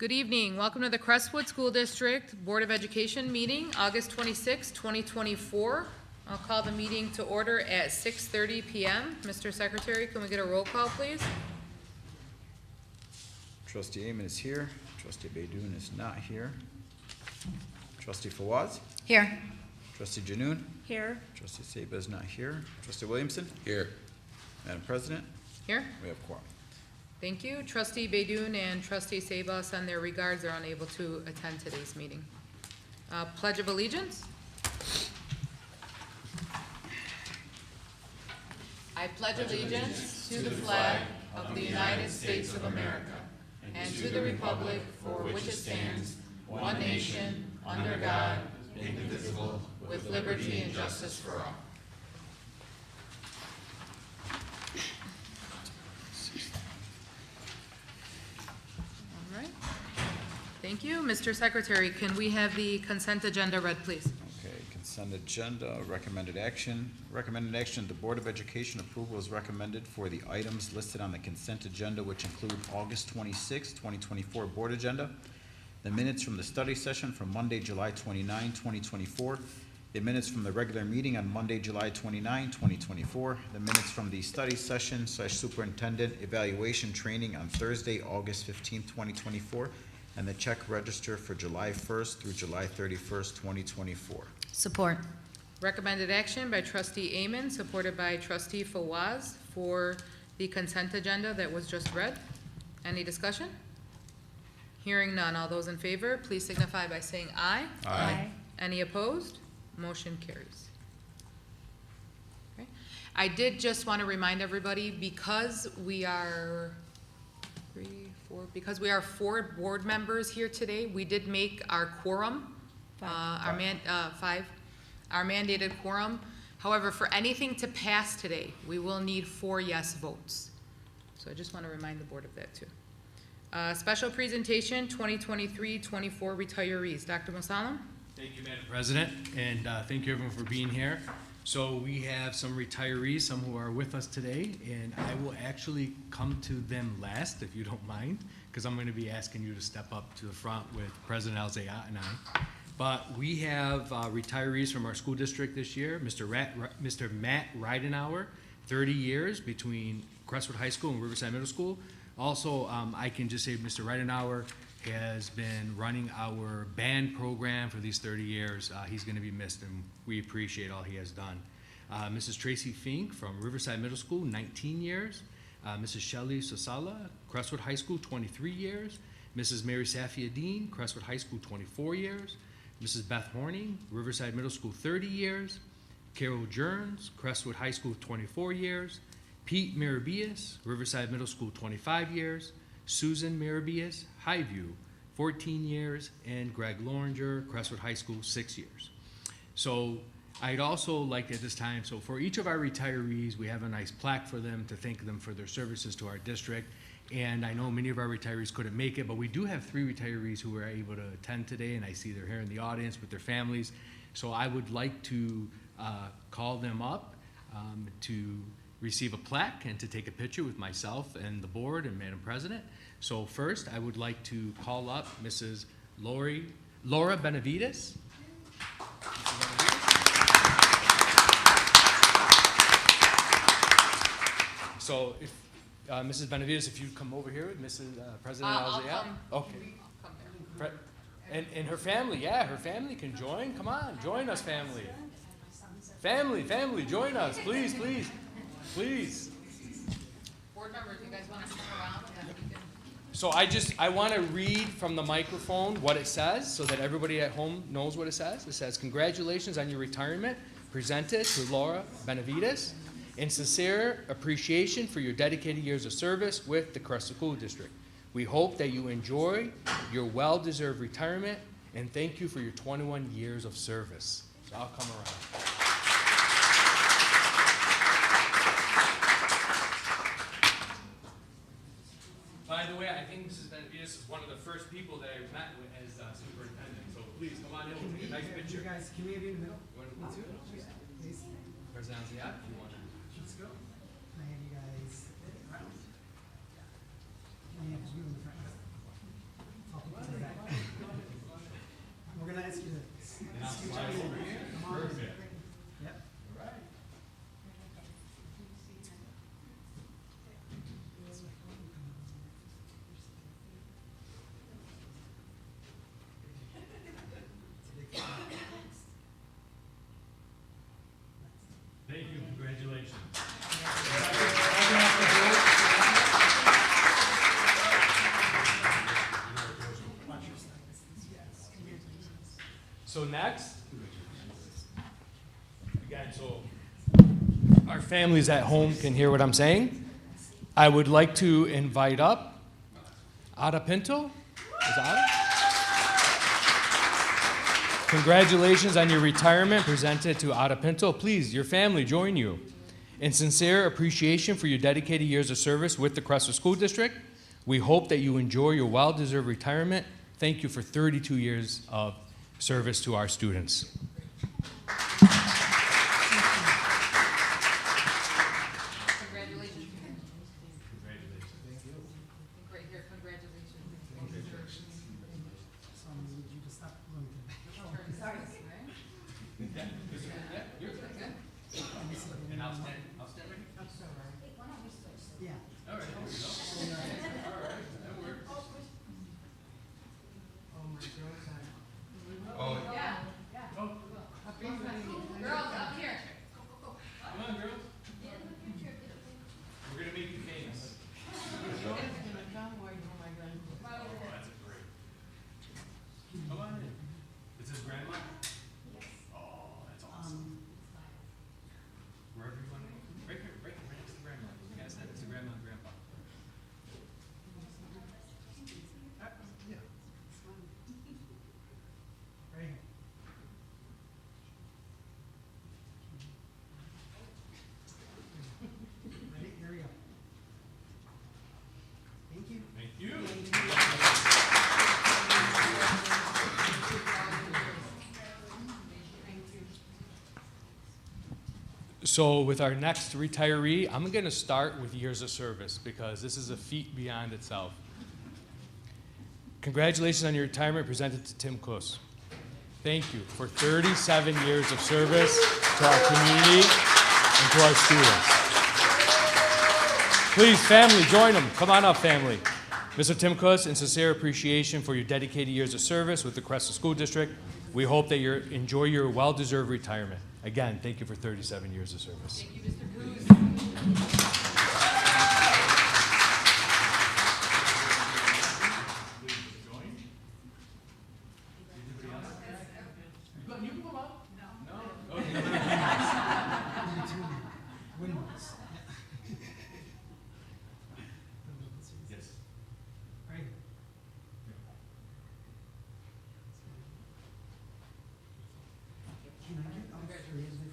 Good evening. Welcome to the Crestwood School District Board of Education meeting, August 26, 2024. I'll call the meeting to order at 6:30 p.m. Mr. Secretary, can we get a roll call, please? Trustee Amon is here. Trustee Baydoun is not here. Trustee Fawaz? Here. Trustee Janoon? Here. Trustee Saba is not here. Trustee Williamson? Here. Madam President, Here. we have quorum. Thank you. Trustee Baydoun and Trustee Saba send their regards. They're unable to attend today's meeting. Pledge of Allegiance. I pledge allegiance to the flag of the United States of America and to the republic for which it stands, one nation, under God, indivisible, with liberty and justice for all. All right. Thank you. Mr. Secretary, can we have the consent agenda read, please? Okay, consent agenda, recommended action. Recommended action, the Board of Education approval is recommended for the items listed on the consent agenda, which include August 26, 2024 board agenda, the minutes from the study session from Monday, July 29, 2024, the minutes from the regular meeting on Monday, July 29, 2024, the minutes from the study session / superintendent evaluation training on Thursday, August 15, 2024, and the check register for July 1st through July 31st, 2024. Support. Recommended action by Trustee Amon, supported by Trustee Fawaz for the consent agenda that was just read. Any discussion? Hearing none. All those in favor, please signify by saying aye. Aye. Any opposed? Motion carries. Okay. I did just want to remind everybody, because we are four board members here today, we did make our quorum, our mandated quorum. However, for anything to pass today, we will need 4 yes votes. So I just want to remind the board of that too. Special presentation, 2023-24 retirees. Dr. Musalam? Thank you, Madam President, and thank you everyone for being here. So we have some retirees, some who are with us today, and I will actually come to them last, if you don't mind, because I'm going to be asking you to step up to the front with President Al-Zayat and I. But we have retirees from our school district this year. Mr. Matt Ridenauer, 30 years between Crestwood High School and Riverside Middle School. Also, I can just say Mr. Ridenauer has been running our band program for these 30 years. He's going to be missed, and we appreciate all he has done. Mrs. Tracy Fink from Riverside Middle School, 19 years. Mrs. Shelley Sosala, Crestwood High School, 23 years. Mrs. Mary Safia Dean, Crestwood High School, 24 years. Mrs. Beth Horning, Riverside Middle School, 30 years. Carol Jerns, Crestwood High School, 24 years. Pete Mirabias, Riverside Middle School, 25 years. Susan Mirabias, Highview, 14 years, and Greg Loringer, Crestwood High School, 6 years. So I'd also like at this time, so for each of our retirees, we have a nice plaque for them to thank them for their services to our district. And I know many of our retirees couldn't make it, but we do have 3 retirees who were able to attend today, and I see they're here in the audience with their families. So I would like to call them up to receive a plaque and to take a picture with myself and the board and Madam President. So first, I would like to call up Mrs. Laura Benavides. So if Mrs. Benavides, if you come over here with Mrs. President Al-Zayat. Okay. I'll come there. And her family, yeah, her family can join. Come on, join us, family. Family, join us, please. Board members, you guys want to come around? And then we can... So I want to read from the microphone what it says so that everybody at home knows what it says. It says, congratulations on your retirement, presented to Laura Benavides, in sincere appreciation for your dedicated years of service with the Crestwood School District. We hope that you enjoy your well-deserved retirement, and thank you for your 21 years of service. So I'll come around. By the way, I think Mrs. Benavides is one of the first people that I met with as superintendent. So please come on in. We'll take a nice picture. You guys, can we have you in the middle? You want to move too? Please. President Al-Zayat, if you want to. Let's go. Can I have you guys around? Can I have you in the front? Top of Perfect. Yep. All right. Thank you, congratulations. So next, again, so our families at home can hear what I'm saying. I would like to invite up Ada Pinto. Is Ada? Congratulations on your retirement presented to Ada Pinto. Please, your family, join you. In sincere appreciation for your dedicated years of service with the Crestwood School District, we hope that you enjoy your well-deserved retirement. Thank you for 32 years of service to our students. Congratulations. Right here, congratulations. So I'm gonna need you to stop pulling it back. Sorry. And I'll stand right here. I'm sorry. Yeah. All right, there we go. All right, that works. Oh, my girls are. Yeah. Oh, Girls, up here. come on, girls. We're gonna make you famous. Oh, that's great. Come on in. Is this grandma? Yes. Oh, that's awesome. Wherever you want to go. Right here, right next to grandma. You guys said it's the grandma and grandpa. Yeah. It's fine. Right here. Ready? Here we go. Thank you. Thank you. So with our next retiree, I'm going to start with years of service because this is a feat beyond itself. Congratulations on your retirement presented to Tim Kuss. Thank you for 37 years of service to our community and to our students. Please, family, join them. Come on up, family. Mr. Tim Kuss, in sincere appreciation for your dedicated years of service with the Crestwood School District, we hope that you enjoy your well-deserved retirement. Again, thank you for 37 years of service. Thank you, Mr. Coos. Windmills. Yes. Right here. Can I get all three of them?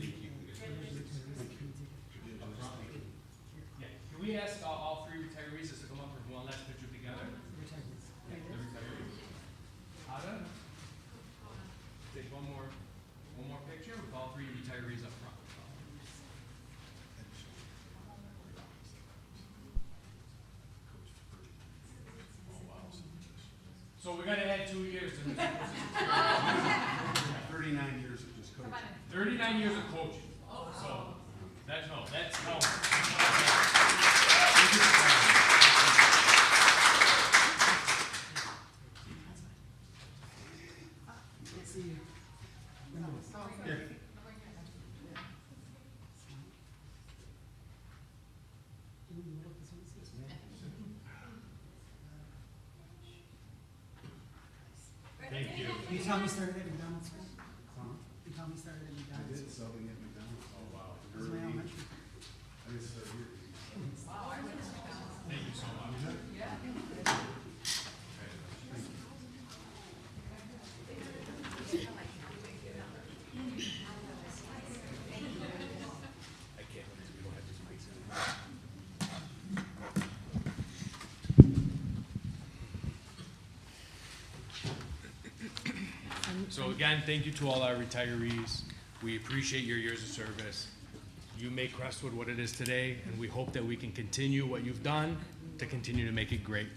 Yeah. Can we ask all three retirees just to come up for one last picture together? The retirees. Ada? Take one more picture with all three retirees up front. So we're gonna add 2 years to this. 39 years of just coaching. 39 years of coaching. So that's no. Let's see. Windmills. Can we look this one? See? Thank you. You tell me started at McDonald's? You tell me started at I McDonald's? did subbing at McDonald's. Oh, wow. This is my elementary. I did sub here. Thank you so much. I can't believe we don't have these mics. So again, thank you to all our retirees. We appreciate your years of service. You make Crestwood what it is today, and we hope that we can continue what you've done to continue to make it great,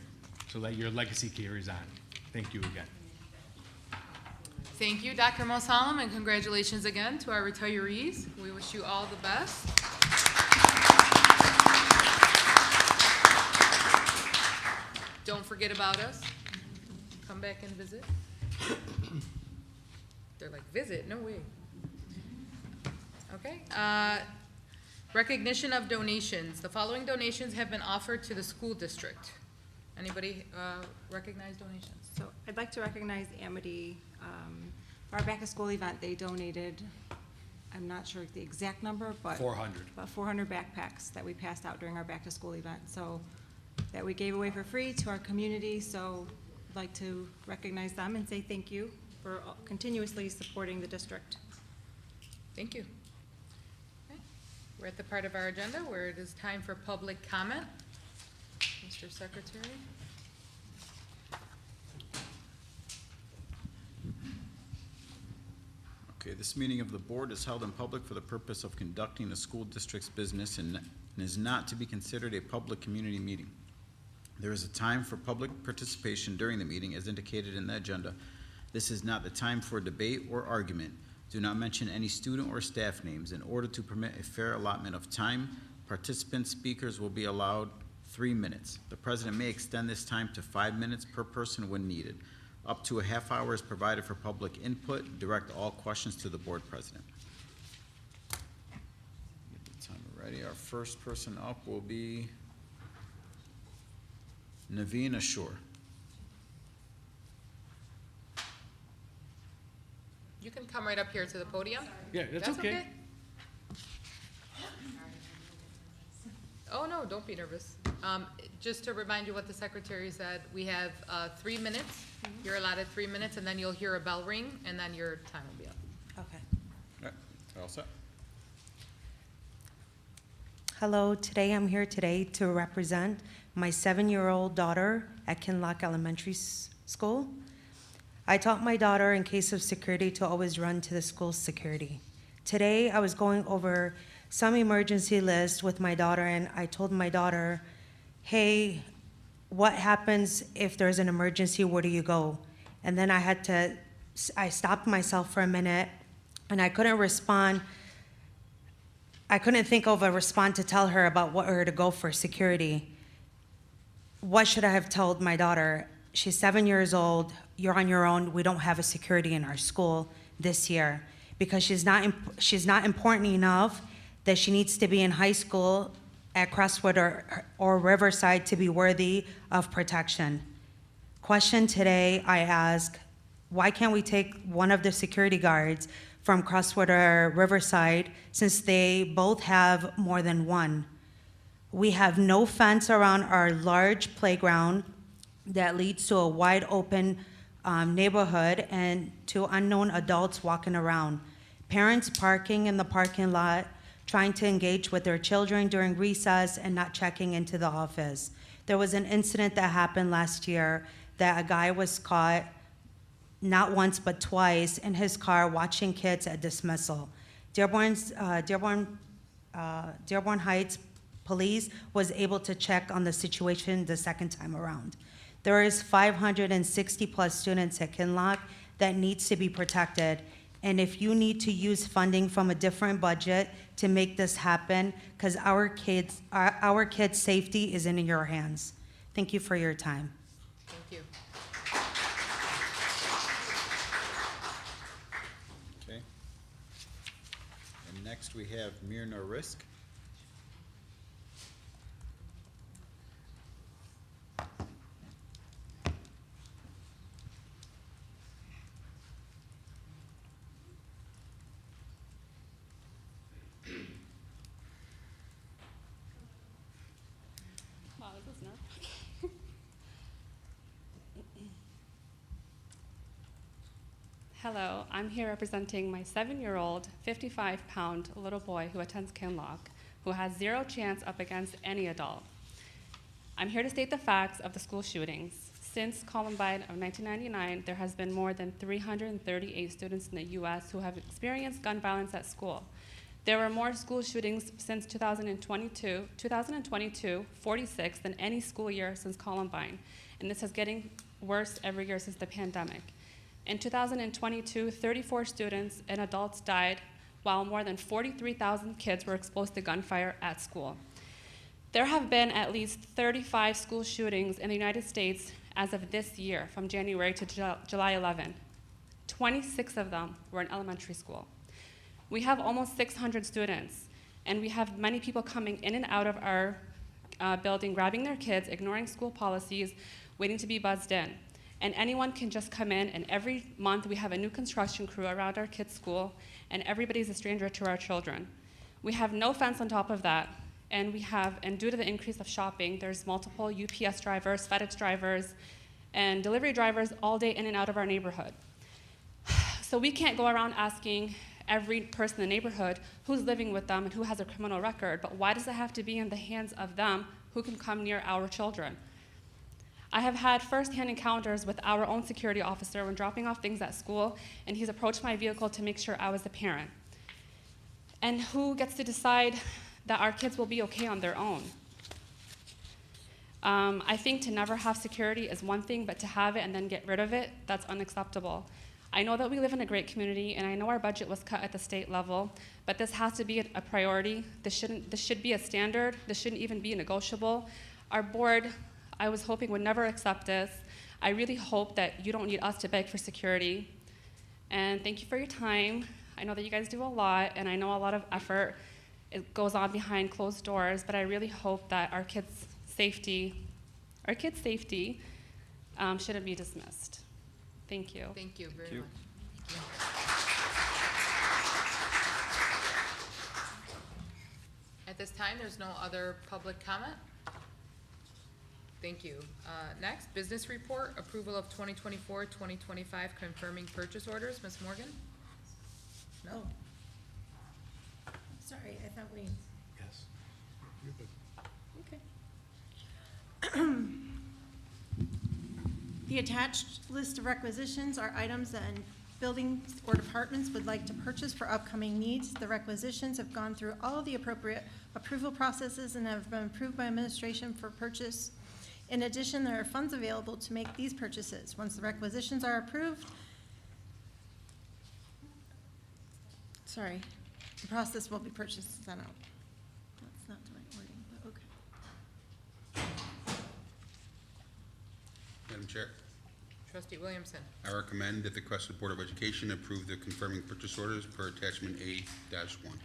so that your legacy carries on. Thank you again. Thank you, Dr. Mosallam, and congratulations again to our retirees. We wish you all the best. Don't forget about us. Come back and visit. They're like, visit? No way. Okay. Recognition of donations. The following donations have been offered to the school district. Anybody recognize donations? So I'd like to recognize Amity. For our back-to-school event, they donated, I'm not sure the exact number, but 400. about 400 backpacks that we passed out during our back-to-school event. So that we gave away for free to our community. So I'd like to recognize them and say thank you for continuously supporting the district. Thank you. Okay. We're at the part of our agenda where it is time for public comment. Mr. Secretary. Okay, this meeting of the board is held in public for the purpose of conducting the school district's business and is not to be considered a public community meeting. There is a time for public participation during the meeting as indicated in the agenda. This is not the time for debate or argument. Do not mention any student or staff names. In order to permit a fair allotment of time, participant speakers will be allowed 3 minutes. The president may extend this time to 5 minutes per person when needed. Up to a half hour is provided for public input. Direct all questions to the board president. Get the timer ready. Our first person up will be Naveen Ashur. You can come right up here to the podium. Yeah, that's okay. Oh, no, don't be nervous. Just to remind you what the secretary said, we have 3 minutes. You're allotted 3 minutes, and then you'll hear a bell ring, and then your time will be up. Okay. All right, all set? Hello, today I'm here today to represent my 7-year-old daughter at Kinlock Elementary School. I taught my daughter in case of security to always run to the school's security. Today I was going over some emergency list with my daughter, and I told my daughter, hey, what happens if there's an emergency, where do you go? And then I stopped myself for a minute, and I couldn't respond. I couldn't think of a response to tell her about where to go for security. What should I have told my daughter? She's 7 years old, you're on your own, we don't have a security in our school this year, because she's not important enough that she needs to be in high school at Crestwood or Riverside to be worthy of protection. Question today I ask, why can't we take one of the security guards from Crestwood or Riverside, since they both have more than one? We have no fence around our large playground that leads to a wide open neighborhood and to unknown adults walking around. Parents parking in the parking lot, trying to engage with their children during recess and not checking into the office. There was an incident that happened last year that a guy was caught not once but twice in his car watching kids at dismissal. Dearborn Heights Police was able to check on the situation the second time around. There is 560 plus students at Kinlock that needs to be protected. And if you need to use funding from a different budget to make this happen, because our kids' safety is in your hands. Thank you for your time. Thank you. Okay. And next we have Mirna Risk. Wow, this is not. Hello, I'm here representing my 7-year-old, 55-pound little boy who attends Kinlock, who has zero chance up against any adult. I'm here to state the facts of the school shootings. Since Columbine of 1999, there has been more than 338 students in the U.S. who have experienced gun violence at school. There were more school shootings since 2022, 46 than any school year since Columbine, and this is getting worse every year since the pandemic. In 2022, 34 students and adults died, while more than 43,000 kids were exposed to gunfire at school. There have been at least 35 school shootings in the United States as of this year, from January to July 11. 26 of them were in elementary school. We have almost 600 students, and we have many people coming in and out of our building, grabbing their kids, ignoring school policies, waiting to be buzzed in. And anyone can just come in, and every month we have a new construction crew around our kids' school, and everybody's a stranger to our children. We have no fence on top of that, and due to the increase of shopping, there's multiple UPS drivers, FedEx drivers, and delivery drivers all day in and out of our neighborhood. So we can't go around asking every person in the neighborhood who's living with them and who has a criminal record, but why does it have to be in the hands of them who can come near our children? I have had firsthand encounters with our own security officer when dropping off things at school, and he's approached my vehicle to make sure I was the parent. And who gets to decide that our kids will be okay on their own? I think to never have security is one thing, but to have it and then get rid of it, that's unacceptable. I know that we live in a great community, and I know our budget was cut at the state level, but this has to be a priority. This should be a standard. This shouldn't even be negotiable. Our board, I was hoping, would never accept this. I really hope that you don't need us to beg for security. And thank you for your time. I know that you guys do a lot, and I know a lot of effort goes on behind closed doors, but I really hope that our kids' safety shouldn't be dismissed. Thank you. Thank you very Thank you. much. At this time, there's no other public comment. Thank you. Next, business report, approval of 2024-2025 confirming purchase orders. Ms. Morgan? No? Sorry, I thought we. Yes. Okay. The attached list of requisitions are items that buildings or departments would like to purchase for upcoming needs. The requisitions have gone through all of the appropriate approval processes and have been approved by administration for purchase. In addition, there are funds available to make these purchases. Once the requisitions are approved, the process will be purchased sent out. That's not the right wording, but okay. Madam Chair, Trustee Williamson. I recommend that the Crestwood Board of Education approve the confirming purchase orders per attachment A-1.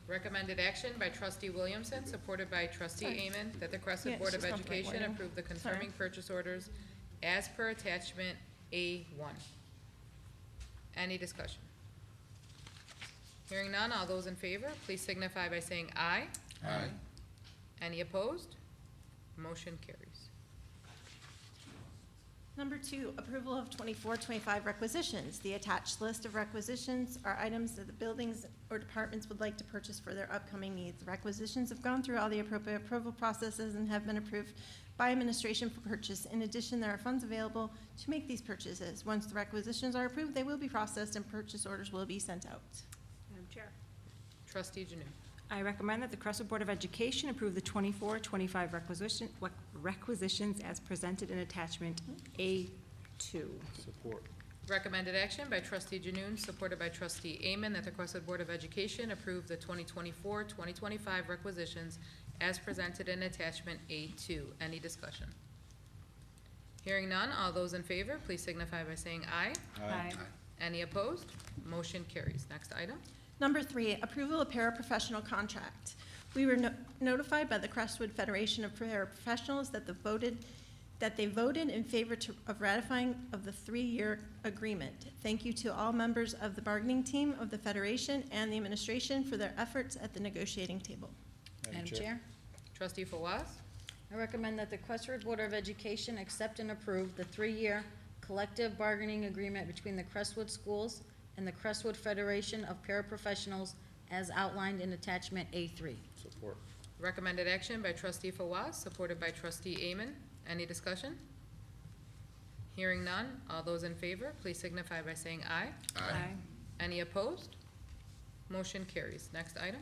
Recommended action by Trustee Williamson, supported by Trustee Sorry. Amen, that the Crestwood Yeah, Board it's of just not the right Education wording. approve the confirming purchase orders as per attachment A1. Any discussion? Hearing none, all those in favor, please signify by saying aye. Aye. Any opposed? Motion carries. Number 2, approval of 24-25 requisitions. The attached list of requisitions are items that the buildings or departments would like to purchase for their upcoming needs. The requisitions have gone through all the appropriate approval processes and have been approved by administration for purchase. In addition, there are funds available to make these purchases. Once the requisitions are approved, they will be processed and purchase orders will be sent out. Madam Chair. Trustee Janu. I recommend that the Crestwood Board of Education approve the 24-25 requisitions as presented in attachment A2. Support. Recommended action by Trustee Janoon, supported by Trustee Amen, that the Crestwood Board of Education approve the 2024-2025 requisitions as presented in attachment A2. Any discussion? Hearing none, all those in favor, please signify by saying aye. Aye. Any opposed? Motion carries. Next item. Number 3, approval of paraprofessional contract. We were notified by the Crestwood Federation of Paraprofessionals that they voted in favor of ratifying of the 3-year agreement. Thank you to all members of the bargaining team of the Federation and the administration for their efforts at the negotiating table. Madam Madam Chair, Trustee Fawaz? I recommend that the Crestwood Board of Education accept and approve the 3-year collective bargaining agreement between the Crestwood Schools and the Crestwood Federation of Paraprofessionals as outlined in attachment A3. Support. Recommended action by Trustee Fawaz, supported by Trustee Amen. Any discussion? Hearing none, all those in favor, please signify by saying aye. Aye. Any opposed? Motion carries. Next item.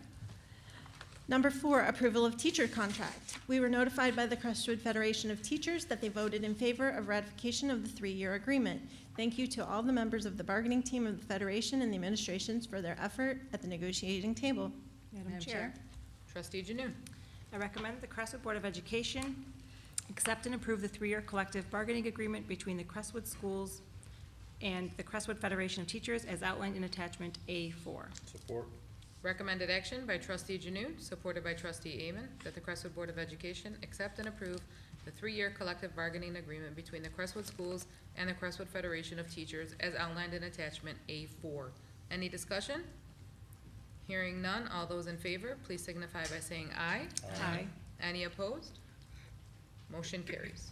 Number 4, approval of teacher contract. We were notified by the Crestwood Federation of Teachers that they voted in favor of ratification of the 3-year agreement. Thank you to all the members of the bargaining team of the Federation and the administrations for their effort at the negotiating table. Madam Chair, Trustee Janu. I recommend the Crestwood Board of Education accept and approve the 3-year collective bargaining agreement between the Crestwood Schools and the Crestwood Federation of Teachers as outlined in attachment A4. Support. Recommended action by trustee Janu, supported by trustee Amen, that the Crestwood Board of Education accept and approve the 3-year collective bargaining agreement between the Crestwood Schools and the Crestwood Federation of Teachers as outlined in attachment A4. Any discussion? Hearing none, all those in favor, please signify by saying aye. Aye. Any opposed? Motion carries.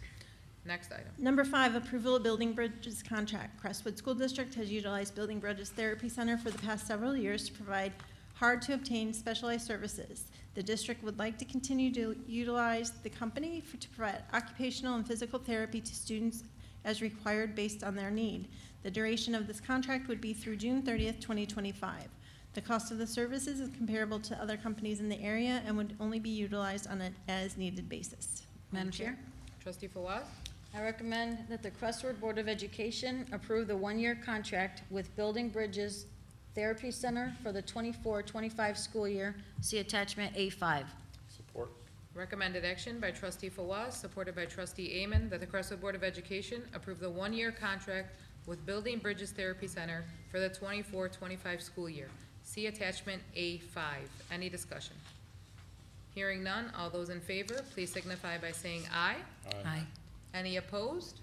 Next item. Number 5, approval of Building Bridges contract. Crestwood School District has utilized Building Bridges Therapy Center for the past several years to provide hard-to-obtain specialized services. The district would like to continue to utilize the company to provide occupational and physical therapy to students as required based on their need. The duration of this contract would be through June 30th, 2025. The cost of the services is comparable to other companies in the area and would only be utilized on an as-needed basis. Madam Chair, Trustee Fawaz? I recommend that the Crestwood Board of Education approve the 1-year contract with Building Bridges Therapy Center for the 24-25 school year. See attachment A5. Support. Recommended action by trustee Fawaz, supported by trustee Amen, that the Crestwood Board of Education approve the 1-year contract with Building Bridges Therapy Center for the 24-25 school year. See attachment A5. Any discussion? Hearing none, all those in favor, please signify by saying aye. Aye. Any opposed?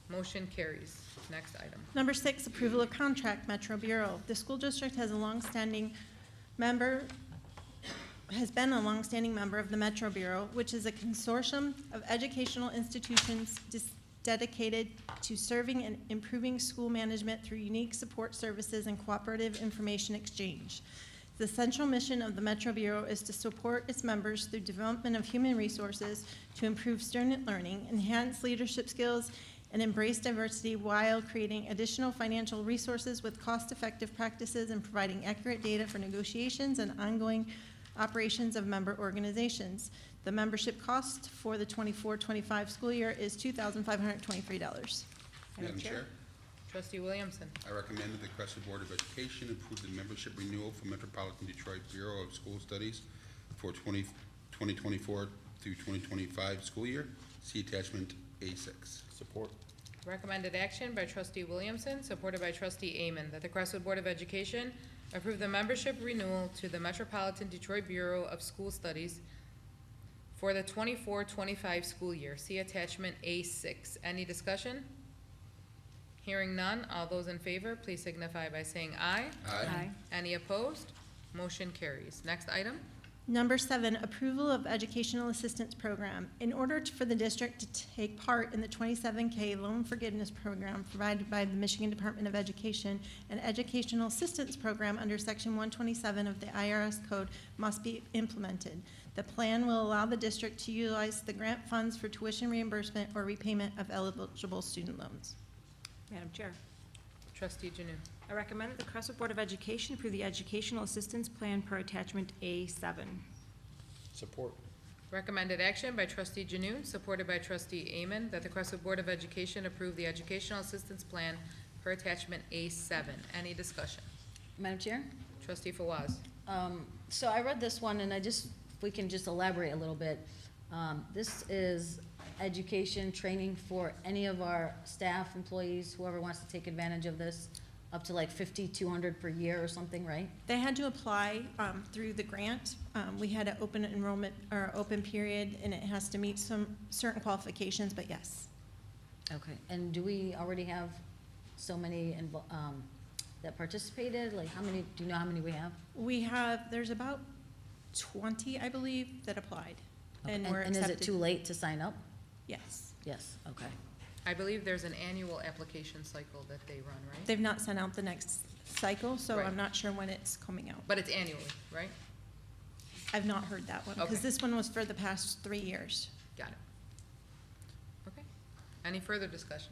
Motion carries. Next item. Number 6, approval of contract, Metro Bureau. The school district has been a longstanding member of the Metro Bureau, which is a consortium of educational institutions dedicated to serving and improving school management through unique support services and cooperative information exchange. The central mission of the Metro Bureau is to support its members through development of human resources to improve student learning, enhance leadership skills, and embrace diversity while creating additional financial resources with cost-effective practices and providing accurate data for negotiations and ongoing operations of member organizations. The membership cost for the 24-25 school year is $2,523. Madam Chair, Trustee Williamson. I recommend that the Crestwood Board of Education approve the membership renewal for Metropolitan Detroit Bureau of School Studies for 2024 through 2025 school year. See attachment A6. Support. Recommended action by trustee Williamson, supported by trustee Amen, that the Crestwood Board of Education approve the membership renewal to the Metropolitan Detroit Bureau of School Studies for the 24-25 school year. See attachment A6. Any discussion? Hearing none, all those in favor, please signify by saying aye. Aye. Any opposed? Motion carries. Next item. Number 7, approval of educational assistance program. In order for the district to take part in the 27K loan forgiveness program provided by the Michigan Department of Education, an educational assistance program under Section 127 of the IRS Code must be implemented. The plan will allow the district to utilize the grant funds for tuition reimbursement or repayment of eligible student loans. Madam Chair, Trustee Janu. I recommend that the Crestwood Board of Education approve the educational assistance plan per attachment A7. Support. Recommended action by trustee Janu, supported by trustee Amen, that the Crestwood Board of Education approve the educational assistance plan per attachment A7. Any discussion? Madam Chair? Trustee Fawaz. So I read this one, and if we can just elaborate a little bit. This is education, training for any of our staff, employees, whoever wants to take advantage of this, up to like $5,200 per year or something, right? They had to apply through the grant. We had an open enrollment or open period, and it has to meet some certain qualifications, but yes. Okay, and do we already have so many that participated? Like, how many, do you know how many we have? There's about 20, I believe, that applied. Okay, And were is it accepted. too late to sign up? Yes. Yes, okay. I believe there's an annual application cycle that they run, right? They've not sent out the next cycle, so Right. I'm not sure when it's coming out. But it's annually, right? I've not heard that one, because Okay. this one was for the past 3 years. Got it. Okay. Any further discussion?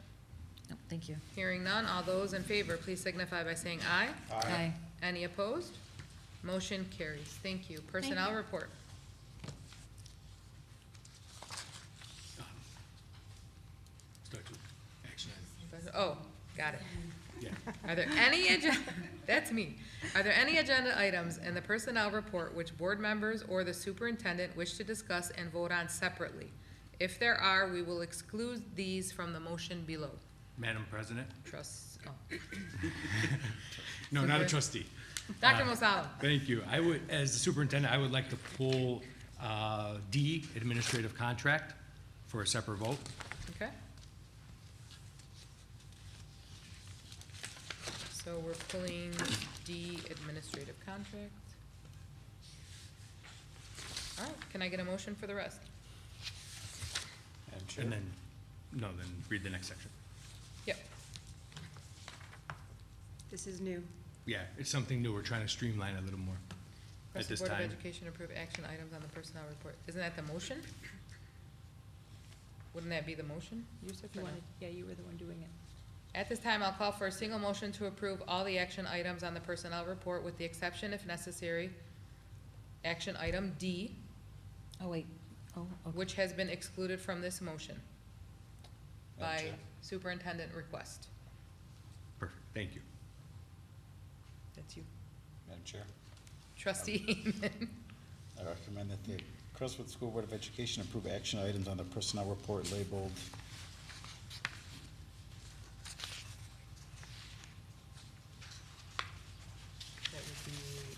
No, thank you. Hearing none, all those in favor, please signify by saying aye. Aye. Any opposed? Motion carries. Thank you. Personnel report. Start to action item. Oh, got it. Yeah. Are there any that's me. Are there any agenda items in the personnel report which board members or the superintendent wish to discuss and vote on separately? If there are, we will exclude these from the motion below. Madam President? No, not a trustee. Dr. Mosalam. Thank you. I would, as the superintendent, I would like to pull D, administrative contract, for a separate vote. Okay. So we're pulling D, administrative contract. All right, can I get a motion for the rest? Madam Chair? And then, then read the next section. Yep. This is new. Yeah, it's something new. We're trying to streamline it a little more at Crestwood this Board of time. Education approve action items on the personnel report. Isn't that the motion? Wouldn't that be the motion, Yusuf, or no? Yeah, you were the one doing it. At this time, I'll call for a single motion to approve all the action items on the personnel report with the exception, if necessary, action item D, Oh, wait. Oh, okay. which has been excluded from this motion Madam by Chair? superintendent request. Perfect, thank you. That's you. Madam Chair? Trustee Heeman. I recommend that the Crestwood School Board of Education approve action items on the personnel report labeled That would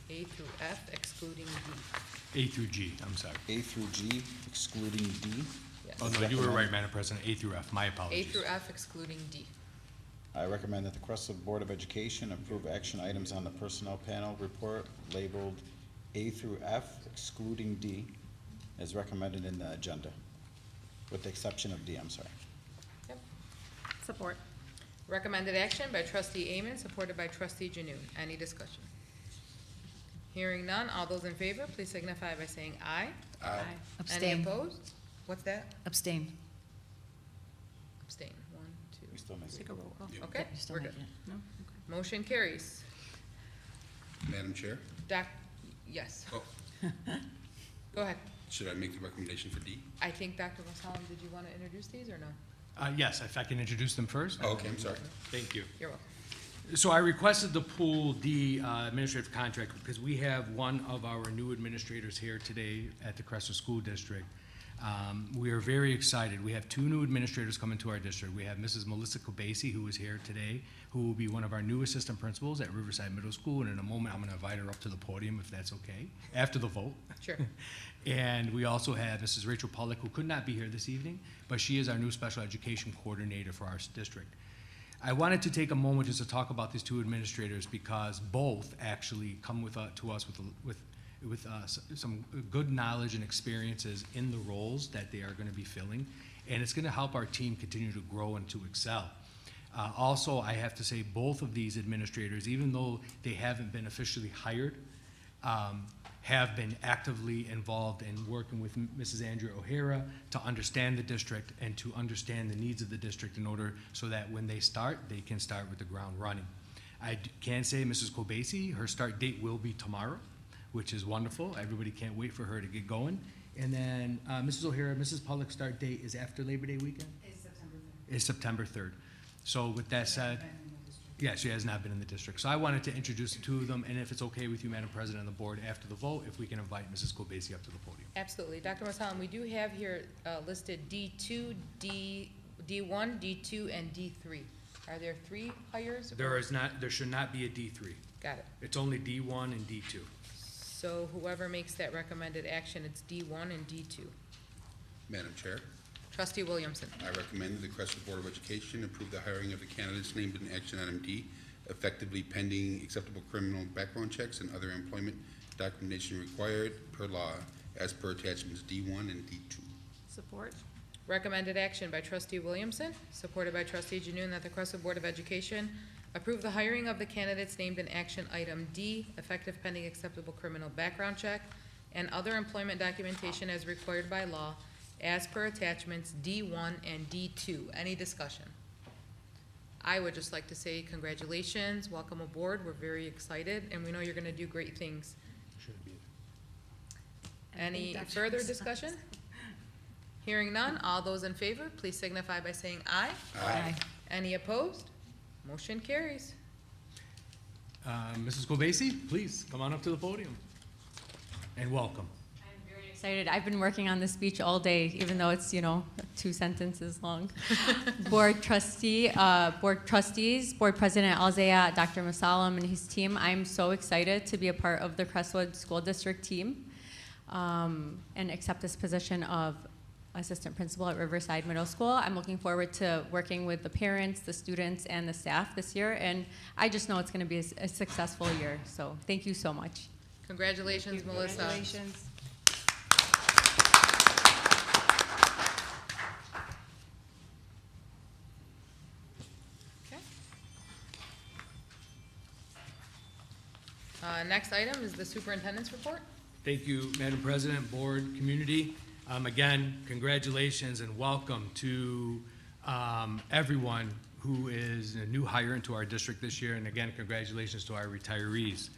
be A through F excluding D. A through G, I'm sorry. A through G excluding D. Yes. Oh, no, you were right, Madam President, A through F, my A apologies. through F excluding D. I recommend that the Crestwood Board of Education approve action items on the personnel panel report labeled A through F excluding D as recommended in the agenda, with the exception of D, I'm sorry. Yep. Support. Recommended action by trustee Amen, supported by trustee Janoon. Any discussion? Hearing none, all those in favor, please signify by saying aye. Aye. Any Abstain. opposed? What's that? Abstain. Abstain. 1, 2. We still make Take a roll call. Okay, Yep, you're still we're good. making it. No? Motion carries. Madam Chair? Yes. Oh, Go ahead. should I make the recommendation for D? I think Dr. Mosalam, did you want to introduce these or no? Yes, if I can introduce them first? Oh, okay, I'm sorry. Thank you. You're welcome. So I requested to pull the administrative contract because we have one of our new administrators here today at the Crestwood School District. We are very excited. We have two new administrators coming to our district. We have Mrs. Melissa Kobasi, who is here today, who will be one of our new assistant principals at Riverside Middle School. And in a moment, I'm going to invite her up to the podium, if that's okay, after the vote. Sure. And we also have Mrs. Rachel Pollock, who could not be here this evening, but she is our new special education coordinator for our district. I wanted to take a moment just to talk about these two administrators because both actually come to us with some good knowledge and experiences in the roles that they are going to be filling, and it's going to help our team continue to grow and to excel. Also, I have to say both of these administrators, even though they haven't been officially hired, have been actively involved in working with Mrs. Andrea O'Hara to understand the district and to understand the needs of the district in order so that when they can start with the ground running. I can say Mrs. Kobasi, her start date will be tomorrow, which is wonderful. Everybody can't wait for her to get going. And then Mrs. O'Hara, Mrs. Pollock's start date is after Labor Day weekend? Is September 3rd. So with that said, yeah, she has not been in the district. So I wanted to introduce the two of them, and if it's okay with you, Madam President, and the board, after the vote, if we can invite Mrs. Kobasi up to the podium. Absolutely. Dr. Mosalam, we do have here listed D2, D1, D2, and D3. Are there 3 hires? There should not be a D3. Got it. It's only D1 and D2. So whoever makes that recommended action, it's D1 and D2. Madam Chair? Trustee Williamson. I recommend that the Crestwood Board of Education approve the hiring of the candidates named in action item D, effectively pending acceptable criminal background checks and other employment documentation required per law as per attachments D1 and D2. Support. Recommended action by trustee Williamson, supported by trustee Janoon, that the Crestwood Board of Education approve the hiring of the candidates named in action item D, effective pending acceptable criminal background check and other employment documentation as required by law as per attachments D1 and D2. Any discussion? I would just like to say congratulations, welcome aboard. We're very excited, and we know you're gonna do great things Any further discussion? Hearing none, all those in favor, please signify by saying aye. Aye. Any opposed? Motion carries. Mrs. Gulbasi, please come on up to the podium. And welcome. I'm very excited. I've been working on this speech all day, even though it's, 2 sentences long. Board trustees, Board President Alzaya, Dr. Masalam and his team, I'm so excited to be a part of the Crestwood School District team and accept this position of assistant principal at Riverside Middle School. I'm looking forward to working with the parents, the students, and the staff this year, and I just know it's going to be a successful year, so thank you so much. Congratulations, Melissa. Congratulations. Okay. Next item is the superintendent's report. Thank you, Madam President, board, community. Again, congratulations and welcome to everyone who is a new hire into our district this year. And again, congratulations to our retirees.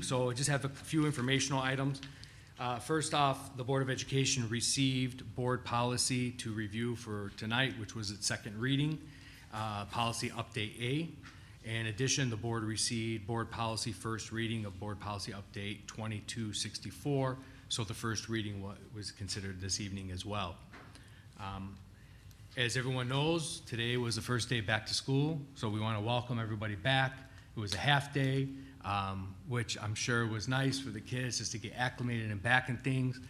So I just have a few informational items. First off, the Board of Education received board policy to review for tonight, which was its second reading, policy update A. In addition, the board received board policy first reading of board policy update 2264. So the first reading was considered this evening as well. As everyone knows, today was the first day back to school, so we want to welcome everybody back. It was a half day, which I'm sure was nice for the kids just to get acclimated and back in things.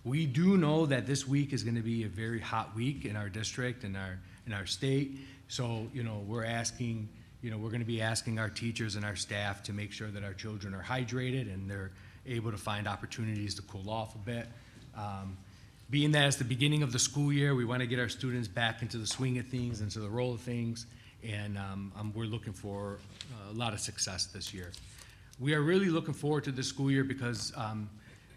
We do know that this week is going to be a very hot week in our district and in our state. So, we're asking, we're going to be asking our teachers and our staff to make sure that our children are hydrated and they're able to find opportunities to cool off a bit. Being that it's the beginning of the school year, we want to get our students back into the swing of things, into the roll of things, and we're looking for a lot of success this year. We are really looking forward to this school year because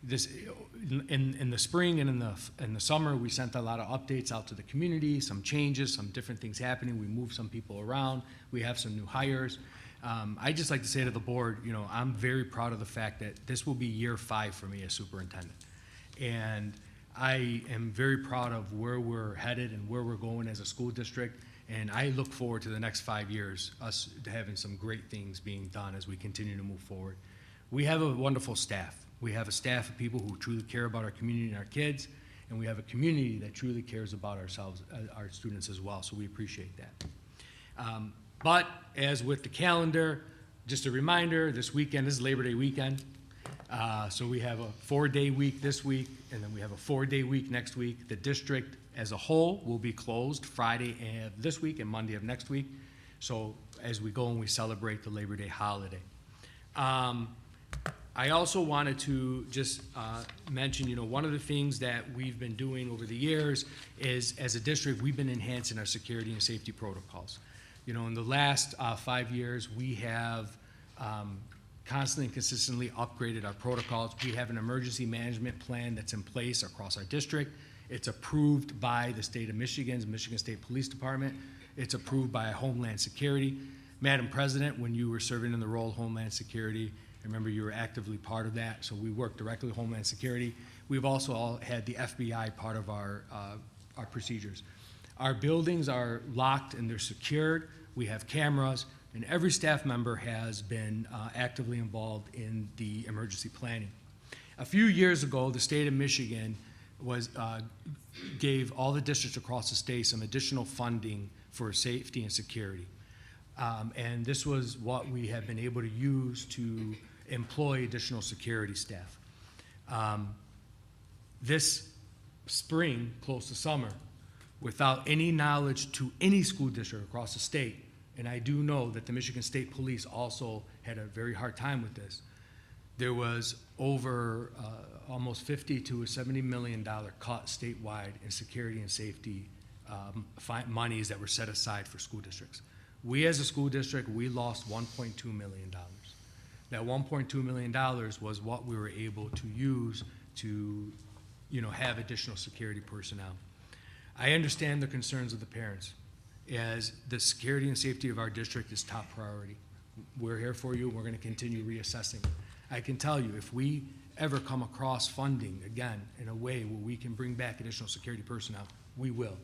in the spring and in the summer, we sent a lot of updates out to the community, some changes, some different things happening. We moved some people around. We have some new hires. I'd just like to say to the board, I'm very proud of the fact that this will be year 5 for me as superintendent. And I am very proud of where we're headed and where we're going as a school district. And I look forward to the next 5 years, us having some great things being done as we continue to move forward. We have a wonderful staff. We have a staff of people who truly care about our community and our kids. And we have a community that truly cares about ourselves, our students as well. So we appreciate that. But as with the calendar, just a reminder, this weekend is Labor Day weekend. So we have a 4-day week this week, and then we have a 4-day week next week. The district as a whole will be closed Friday of this week and Monday of next week. So as we go and we celebrate the Labor Day holiday. I also wanted to just mention, one of the things that we've been doing over the years is, as a district, we've been enhancing our security and safety protocols. In the last 5 years, we have constantly and consistently upgraded our protocols. We have an emergency management plan that's in place across our district. It's approved by the state of Michigan's Michigan State Police Department. It's approved by Homeland Security. Madam President, when you were serving in the role of Homeland Security, I remember you were actively part of that, so we work directly with Homeland Security. We've also all had the FBI part of our procedures. Our buildings are locked and they're secured. We have cameras, and every staff member has been actively involved in the emergency planning. A few years ago, the state of Michigan gave all the districts across the state some additional funding for safety and security. And this was what we have been able to use to employ additional security staff. This spring, close to summer, without any knowledge to any school district across the state, and I do know that the Michigan State Police also had a very hard time with this, there was over almost $50 to $70 million cut statewide in security and safety monies that were set aside for school districts. We as a school district, we lost $1.2 million. That $1.2 million was what we were able to use to have additional security personnel. I understand the concerns of the parents, as the security and safety of our district is top priority. We're here for you, and we're going to continue reassessing. I can tell you, if we ever come across funding, again, in a way where we can bring back additional security personnel, we will.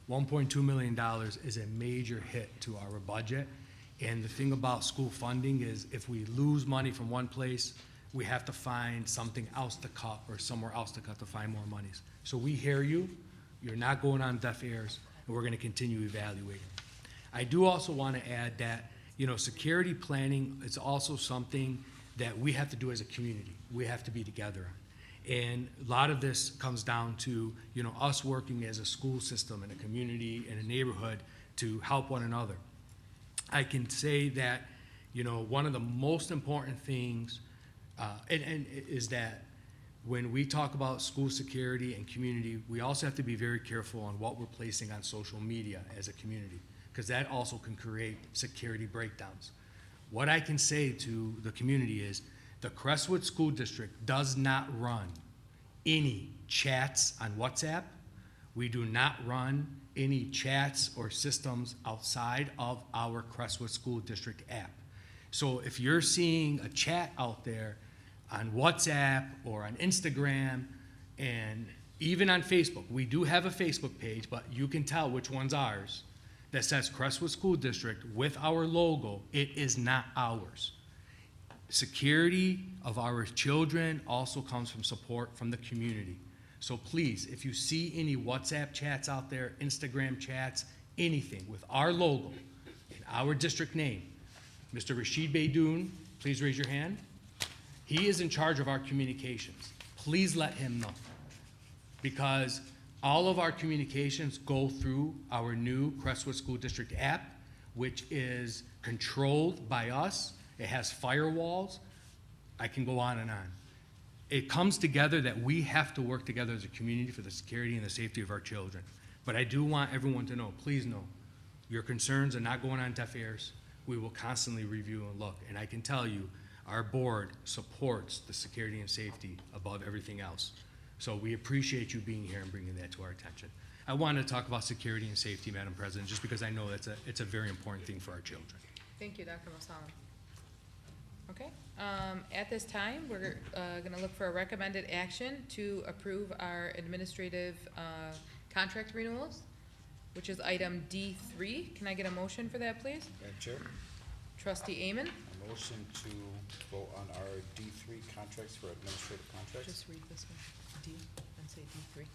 $1.2 million is a major hit to our budget. And the thing about school funding is if we lose money from one place, we have to find something else to cut or somewhere else to cut to find more monies. So we hear you. You're not going on deaf ears, and we're going to continue evaluating. I do also want to add that, security planning is also something that we have to do as a community. We have to be together on. And a lot of this comes down to, us working as a school system and a community and a neighborhood to help one another. I can say that, one of the most important things is that when we talk about school security and community, we also have to be very careful on what we're placing on social media as a community, because that also can create security breakdowns. What I can say to the community is the Crestwood School District does not run any chats on WhatsApp. We do not run any chats or systems outside of our Crestwood School District app. So if you're seeing a chat out there on WhatsApp or on Instagram and even on Facebook, we do have a Facebook page, but you can tell which one's ours, that says Crestwood School District with our logo. It is not ours. Security of our children also comes from support from the community. So please, if you see any WhatsApp chats out there, Instagram chats, anything with our logo and our district name, Mr. Rashid Beydoun, please raise your hand. He is in charge of our communications. Please let him know, because all of our communications go through our new Crestwood School District app, which is controlled by us. It has firewalls. I can go on and on. It comes together that we have to work together as a community for the security and the safety of our children. But I do want everyone to know, please know, your concerns are not going on deaf ears. We will constantly review and look. And I can tell you, our board supports the security and safety above everything else. So we appreciate you being here and bringing that to our attention. I want to talk about security and safety, Madam President, just because I know it's a very important thing for our children. Thank you, Dr. Masalam. Okay, at this time, we're gonna look for a recommended action to approve our administrative contract renewals, which is item D3. Can I get a motion for that, please? Madam Chair, Trustee Amen? a motion to vote on our D3 contracts for administrative contracts. Just read this one, D, and say D3.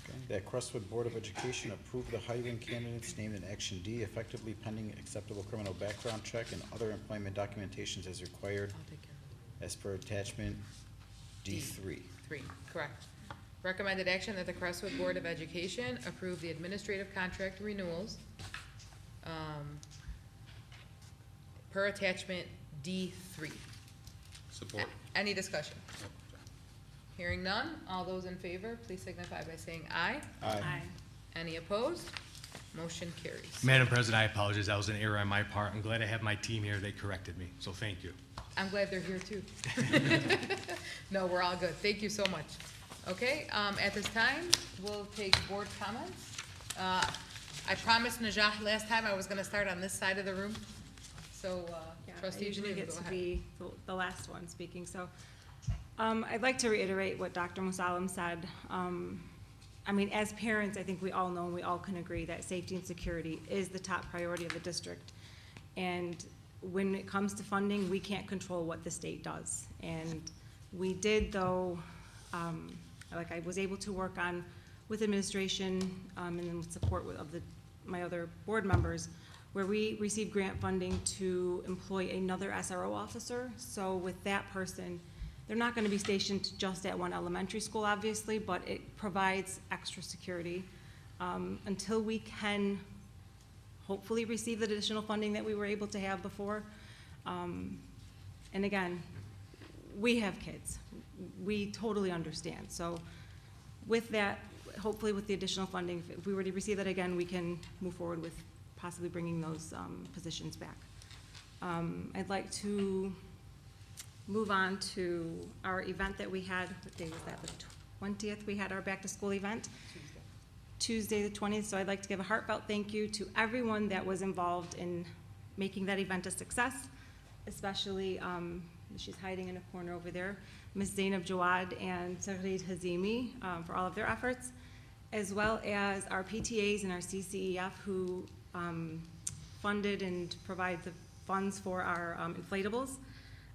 Okay. That Crestwood Board of Education approve the hiring candidates named in Action D effectively pending acceptable criminal background check and other employment documentations as required I'll take care of as per attachment D3. it. 3, correct. Recommended action that the Crestwood Board of Education approve the administrative contract renewals per attachment D3. Support. Any discussion? Hearing none, all those in favor, please signify by saying aye. Aye. Any opposed? Motion carries. Madam President, I apologize. That was an error on my part. I'm glad I have my team here. They corrected me, so thank you. I'm glad they're here too. No, we're all good. Thank you so much. Okay, at this time, we'll take board comments. I promised Najah last time I was gonna start on this side of the room. So, Yeah, I trustee usually Janine, get go to ahead. be the last one speaking, so. I'd like to reiterate what Dr. Musalam said. I mean, as parents, I think we all know and we all can agree that safety and security is the top priority of the district. And when it comes to funding, we can't control what the state does. And we did, though, like I was able to work on with administration and then with support of my other board members, where we received grant funding to employ another SRO officer. So with that person, they're not gonna be stationed just at one elementary school, obviously, but it provides extra security until we can hopefully receive the additional funding that we were able to have before. And again, we have kids. We totally understand. So with that, hopefully with the additional funding, if we were to receive that again, we can move forward with possibly bringing those positions back. I'd like to move on to our event that we had. What day was that? The 20th, we had our back-to-school event. Tuesday the 20th, so I'd like to give a heartfelt thank you to everyone that was involved in making that event a success, especially, she's hiding in a corner over there, Ms. Zainab Jawad and Sarid Hazimi for all of their efforts, as well as our PTAs and our CCEF who funded and provide the funds for our inflatables.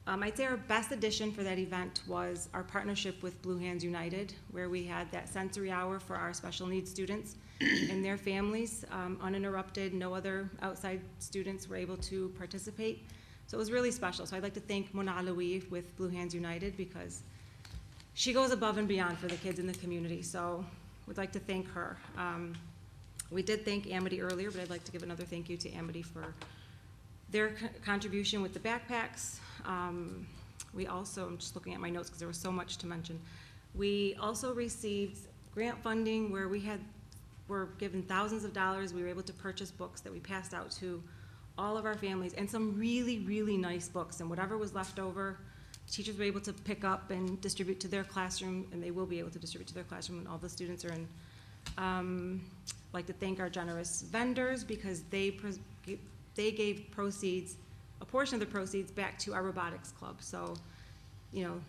I'd say our best addition for that event was our partnership with Blue Hands United, where we had that sensory hour for our special needs students and their families, uninterrupted. No other outside students were able to participate. So it was really special. So I'd like to thank Mona Alawi with Blue Hands United because she goes above and beyond for the kids in the community. So we'd like to thank her. We did thank Amity earlier, but I'd like to give another thank you to Amity for their contribution with the backpacks. We also, I'm just looking at my notes because there was so much to mention. We also received grant funding where were given thousands of dollars. We were able to purchase books that we passed out to all of our families, and some really, really nice books. And whatever was left over, teachers were able to pick up and distribute to their classroom, and they will be able to distribute to their classroom when all the students are in. I'd like to thank our generous vendors because they gave proceeds, a portion of the proceeds, back to our robotics club. So, you know,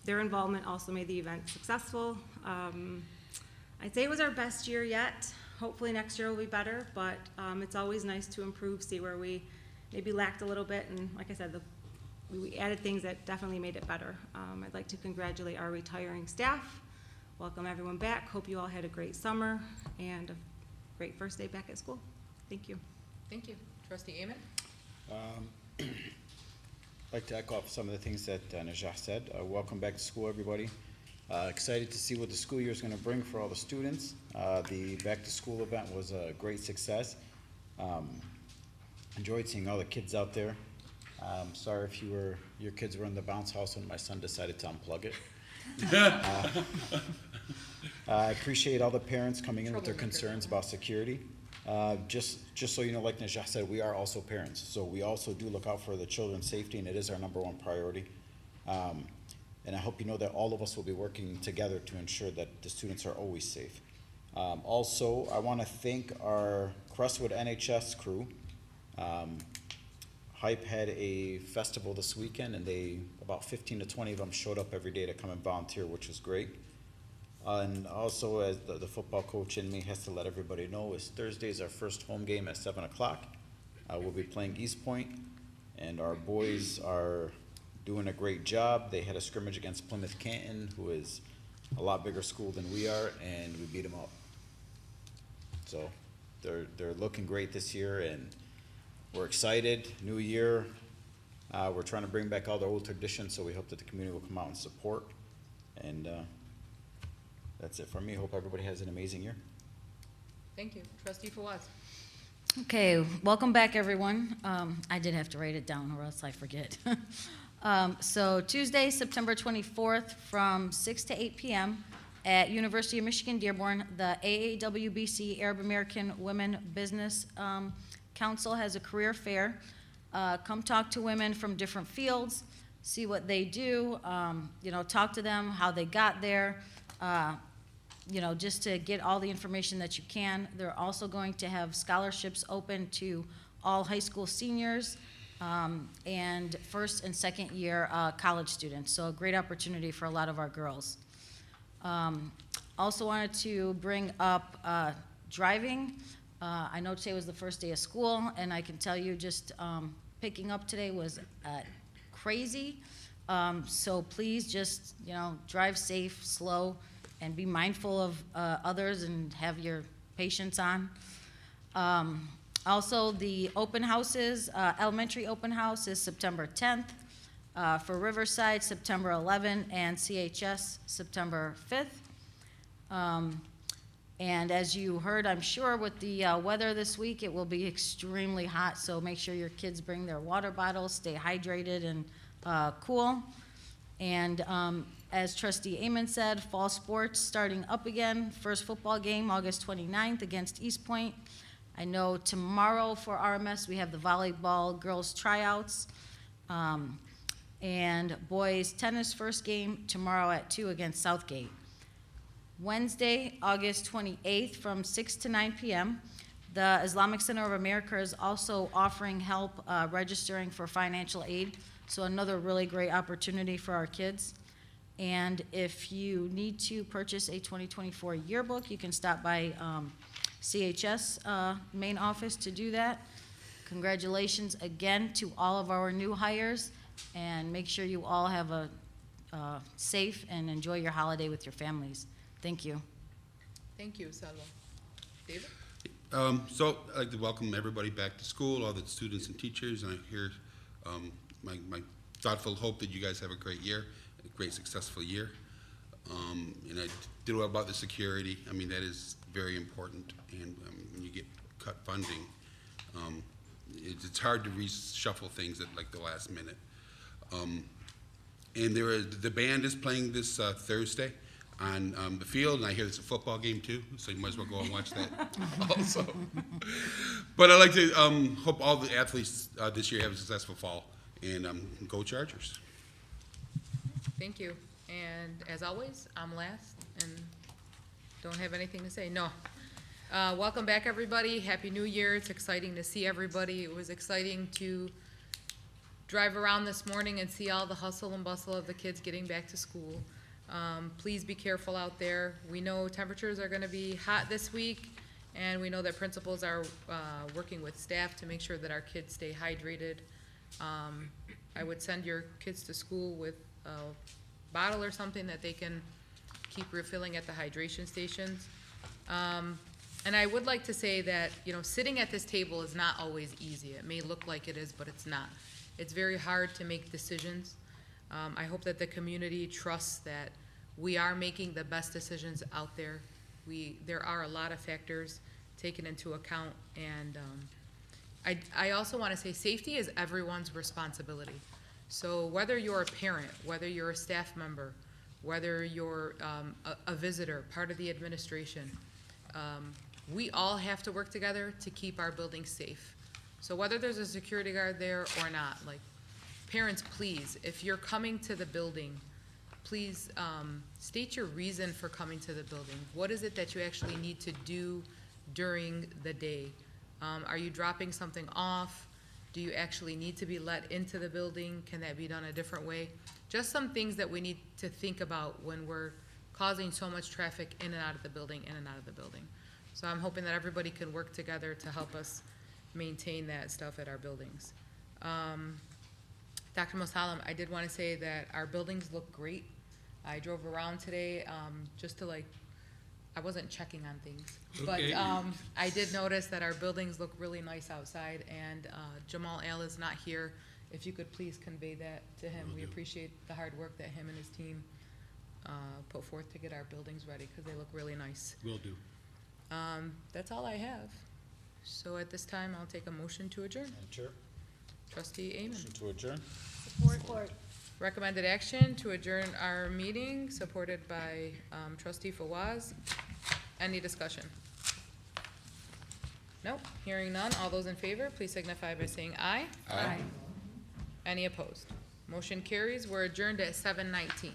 their involvement also made the event successful. I'd say it was our best year yet. Hopefully next year will be better, but it's always nice to improve, see where we maybe lacked a little bit, and like I said, we added things that definitely made it better. I'd like to congratulate our retiring staff, welcome everyone back, hope you all had a great summer, and a great first day back at school. Thank you. Thank you. Trustee Amen? I'd like to echo off some of the things that Najah said. Welcome back to school, everybody. Excited to see what the school year is going to bring for all the students. The back to school event was a great success. Enjoyed seeing all the kids out there. Sorry if your kids were in the bounce house when my son decided to unplug it. I appreciate all the parents coming in with their concerns about security. Just so you know, like Najah said, we are also parents, so we also do look out for the children's safety, and it is our #1 priority. And I hope you know that all of us will be working together to ensure that the students are always safe. Also, I want to thank our Crestwood NHS crew. Hype had a festival this weekend, and about 15 to 20 of them showed up every day to come and volunteer, which was great. And also, as the football coach in me has to let everybody know, is Thursday's our first home game at 7 o'clock. We'll be playing East Point, and our boys are doing a great job. They had a scrimmage against Plymouth Canton, who is a lot bigger school than we are, and we beat them up. So they're looking great this year, and we're excited. New year, we're trying to bring back all the old traditions, so we hope that the community will come out and support. And that's it for me. Hope everybody has an amazing year. Thank you. Trustee Fawaz? Okay, welcome back, everyone. I did have to write it down or else I forget. So Tuesday, September 24th, from 6 to 8 p.m. at University of Michigan Dearborn, the AAWBC Arab American Women Business Council has a career fair. Come talk to women from different fields, see what they do, talk to them, how they got there, just to get all the information that you can. They're also going to have scholarships open to all high school seniors and first and second year college students. So a great opportunity for a lot of our girls. Also wanted to bring up driving. I know today was the first day of school, and I can tell you just picking up today was crazy. So please just, drive safe, slow, and be mindful of others and have your patience on. Also, the open houses, elementary open house is September 10th, for Riverside, September 11th, and CHS, September 5th. And as you heard, I'm sure, with the weather this week, it will be extremely hot, so make sure your kids bring their water bottles, stay hydrated and cool. And as Trustee Amon said, fall sports starting up again. First football game, August 29th against East Point. I know tomorrow for RMS, we have the volleyball girls tryouts. And boys tennis first game tomorrow at 2 against Southgate. Wednesday, August 28th from 6 to 9 p.m., The Islamic Center of America is also offering help registering for financial aid, so another really great opportunity for our kids. And if you need to purchase a 2024 yearbook, you can stop by CHS main office to do that. Congratulations again to all of our new hires, and make sure you all have a safe and enjoy your holiday with your families. Thank you. Thank you, Salwa. David? So I'd like to welcome everybody back to school, all the students and teachers, and I hear my thoughtful hope that you guys have a great year, a great successful year. And I did well about the security. I mean, that is very important, and when you get cut funding, it's hard to reshuffle things at like the last minute. And the band is playing this Thursday on the field, and I hear it's a football game too, so you might as well go and watch that also. But I'd like to hope all the athletes this year have a successful fall, and go Chargers. Thank you. And as always, I'm last and don't have anything to say. No. Welcome back, everybody. Happy New Year. It's exciting to see everybody. It was exciting to drive around this morning and see all the hustle and bustle of the kids getting back to school. Please be careful out there. We know temperatures are going to be hot this week, and we know that principals are working with staff to make sure that our kids stay hydrated. I would send your kids to school with a bottle or something that they can keep refilling at the hydration stations. And I would like to say that, you know, sitting at this table is not always easy. It may look like it is, but it's not. It's very hard to make decisions. I hope that the community trusts that we are making the best decisions out there. There are a lot of factors taken into account, and I also want to say safety is everyone's responsibility. So whether you're a parent, whether you're a staff member, whether you're a visitor, part of the administration, we all have to work together to keep our buildings safe. So whether there's a security guard there or not, like, parents, please, if you're coming to the building, please state your reason for coming to the building. What is it that you actually need to do during the day? Are you dropping something off? Do you actually need to be let into the building? Can that be done a different way? Just some things that we need to think about when we're causing so much traffic in and out of the building, in and out of the building. So I'm hoping that everybody can work together to help us maintain that stuff at our buildings. Dr. Mosalam, I did want to say that our buildings look great. I drove around today just to I wasn't checking on things, Okay. but I did notice that our buildings look really nice outside, and Jamal Al is not here. If you could please convey that to him. We appreciate the hard work that him and his team put forth to get our buildings ready, because they look really nice. Will do. That's all I have. So at this time, I'll take a motion to adjourn. Madam Chair, Trustee Amen. motion to adjourn. Support. Recommended action to adjourn our meeting, supported by Trustee Fawaz. Any discussion? Nope, hearing none. All those in favor, please signify by saying aye. Aye. Any opposed? Motion carries. We're adjourned at 7:19.